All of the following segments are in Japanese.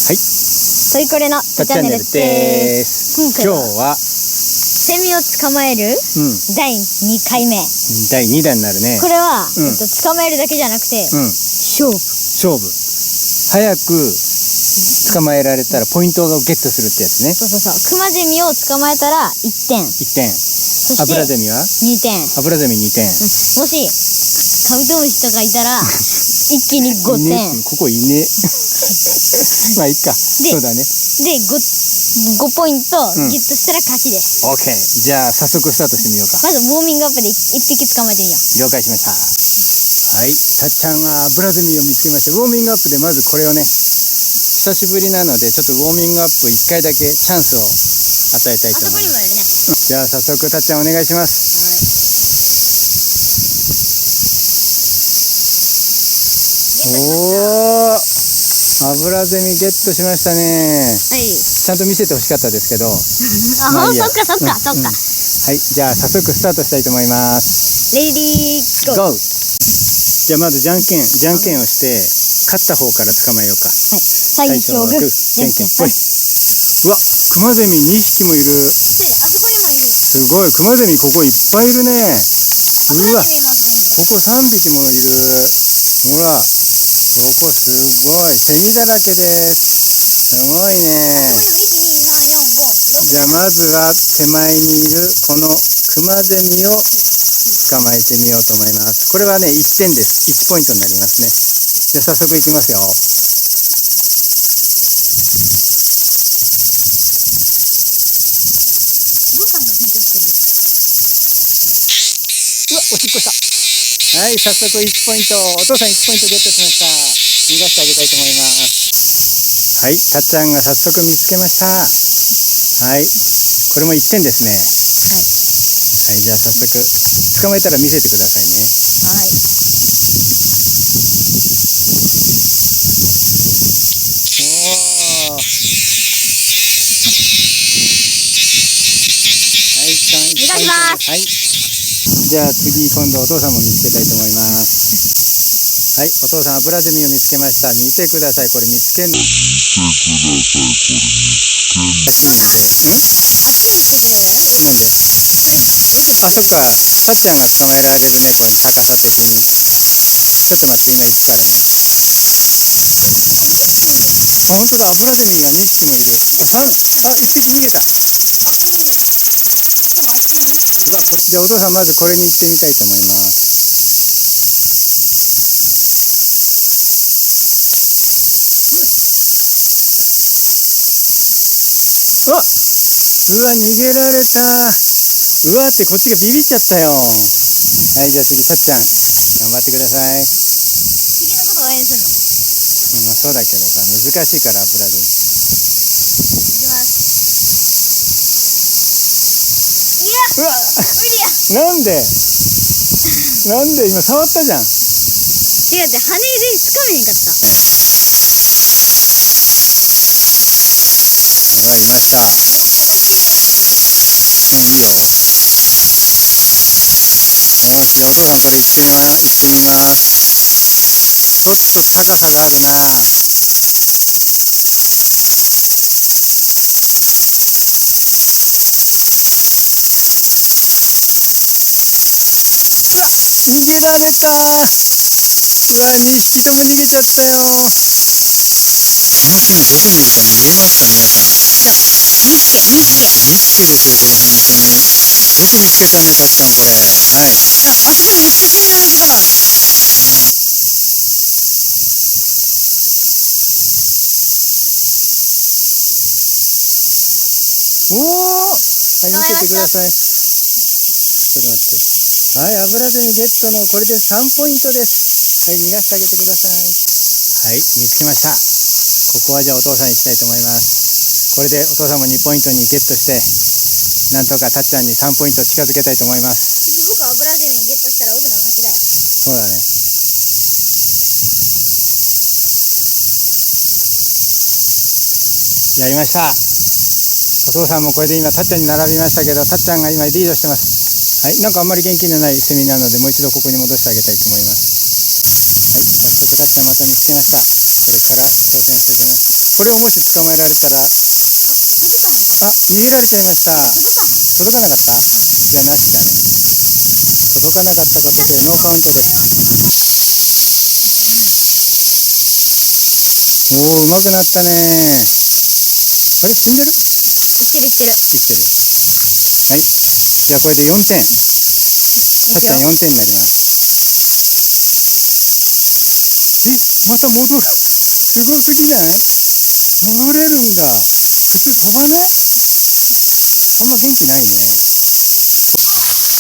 はい。トイコレのたっチャンネルです。今日はセミを捕まえる第2回目。第2弾になるね。これは、捕まえるだけじゃなくて、勝負。早く捕まえられたらポイントをゲットするってやつね。そう。クマゼミを捕まえたら1点。そしてアブラゼミは2点。アブラゼミ2点。もしカブトムシとかいたら一気に5点。ここいねえ。まあいいか。そうだね。で5ポイントゲットしたら勝ちです。オッケー。じゃあ早速スタートしてみようか。まずウォーミングアップで1匹捕まえてみよう。了解しました。はい、たっちゃんはアブラゼミを見つけました。ウォーミングアップでまずこれをね、久しぶりなのでちょっとウォーミングアップ1回だけチャンスを与えたいと思います。あそこにもいるね。じゃあ早速たっちゃんお願いします。おー、アブラゼミゲットしましたね。はい。ちゃんと見せてほしかったですけど。そっか。はい、じゃあ早速スタートしたいと思います。レディーゴー。じゃあまずじゃんけんをして勝った方から捕まえようか。はい。最初はグー、じゃんけんぽい。うわ、クマゼミ2匹もいる。あそこにもいる。すごい、クマゼミここいっぱいいるね。うわ、ここ3匹もいる。うわ、ここすごい、セミだらけです。すごいね。じゃあまずは手前にいるこのクマゼミを捕まえてみようと思います。これはね1点です。1ポイントになりますね。じゃあ早速いきますよ。うわ、おしっこした。はい、早速1ポイント。お父さん1ポイントゲットしました。逃がしてあげたいと思います。はい、たっちゃんが早速見つけました。はい、これも1点ですね。はい、じゃあ早速捕まえたら見せてくださいね。はい。おー、はい、1ポイントです。はい、じゃあ次今度お父さんも見つけたいと思います。はい、お父さんアブラゼミを見つけました。見てください、これ見つけんのらしいので、なんであ、そっか、たっちゃんが捕まえられるね、これ高さ的に。ちょっと待って、今行くからね。あ、本当だ、アブラゼミが2匹もいる。1匹逃げた。うわ、じゃあお父さんまずこれに行ってみたいと思います。うわ、逃げられた。うわってこっちがビビっちゃったよ。はい、じゃあ次たっちゃん頑張ってください。敵のこと応援するの？まあそうだけどさ、難しいからアブラゼミ。いきます。いや、うわ、無理や。なんで今触ったじゃん。違って、羽入れにつかめへんかった。ほら、いました。いいよ。よし、じゃあお父さんこれ行ってみます。ちょっと高さがあるな。うわ、逃げられた。うわ、2匹とも逃げちゃったよ。面白い。どこにいるか見えますか皆さん。見つけですよ、これ本当に。よく見つけたね、たっちゃんこれ。はい。あそこにめっちゃ点あるところある。おー、はい、見せてください。ちょっと待って。はい、アブラゼミゲットのこれで3ポイントです。はい、逃がしてあげてください。はい、見つけました。ここはじゃあお父さん行きたいと思います。これでお父さんも2ポイントにゲットして、なんとかたっちゃんに3ポイント近づけたいと思います。次僕アブラゼミゲットしたら僕の勝ちだよ。そうだね。やりました。お父さんもこれで今たっちゃんに並びましたけど、たっちゃんが今リードしてます。はい、なんかあんまり元気のないセミなのでもう一度ここに戻してあげたいと思います。はい、早速たっちゃんまた見つけました。これから挑戦して出ます。これをもし捕まえられたら、届かへんかも。逃げられちゃいました。届かへん。届かなかった、じゃあなしだね。届かなかったことでノーカウントです。おお、うまくなったね。あれ、死んでる？生きてる生きてる。生きてる。はい。じゃあこれで4点。たっちゃん4点になります。また戻る。すごすぎない？戻れるんだ。普通飛ばない？あんま元気ないね。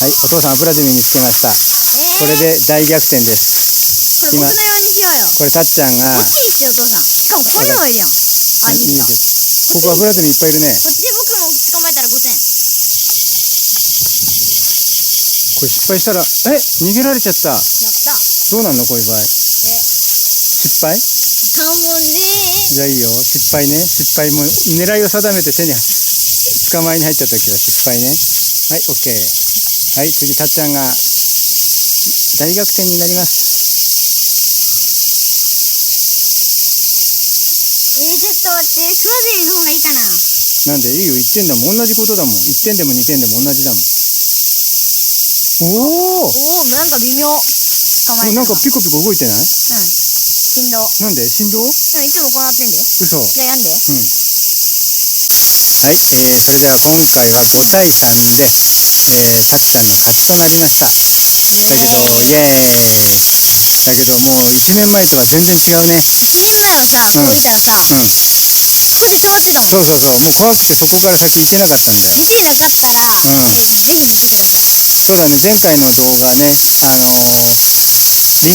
はい、お父さん油積み見つけました。これで大逆転です。これ僕のようにしようよ。これたっちゃんが、こっちにしてよお父さん。しかもここにもいるやん。あ、2匹だ。ここ油積みいっぱいいるね。こっちで僕も捕まえたら5点。これ失敗したら、逃げられちゃった。やった。どうなんのこういう場合。失敗？かもね。じゃあいいよ。失敗ね。失敗も狙いを定めて手に捕まえに入った時は失敗ね。はい、OK。はい、次たっちゃんが大逆転になります。ちょっと待って。スワゼミの方がいいかな。なんでいいよ、1点だもん。同じことだもん。1点でも2点でも同じだもん。おお、おお、なんか微妙。捕まえるのが。なんかピコピコ動いてない？振動。なんで振動？いつもこうなってんで。嘘。じゃあやんで。はい、それでは今回は5対3で、たっちゃんの勝ちとなりました。だけど、イエーイ。だけどもう1年前とは全然違うね。1年前はさ、ここいたらさ、ここで止まってたもん。そうそうそう、もう怖くてそこから先行けなかったんだよ。見てなかったら、ぜひ見てください。そうだね、前回の動画ね、リ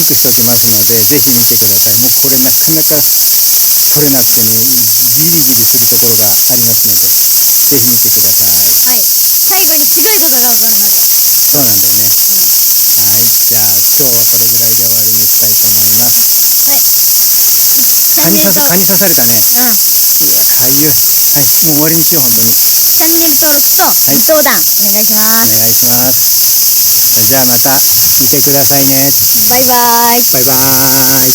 ンクしておきますので、ぜひ見てください。もうこれなかなか取れなくてね、ビリビリするところがありますので、ぜひ見てください。はい。最後にひどいことが起こるので。そうなんだよね。はい、じゃあ今日はこれぐらいで終わりにしたいと思います。はい。蚊に刺されたね。うわ、かゆい。はい、もう終わりにしよう、本当に。チャンネル登録とグッドボタンお願いします。お願いします。じゃあまた見てくださいね。バイバーイ。バイバーイ。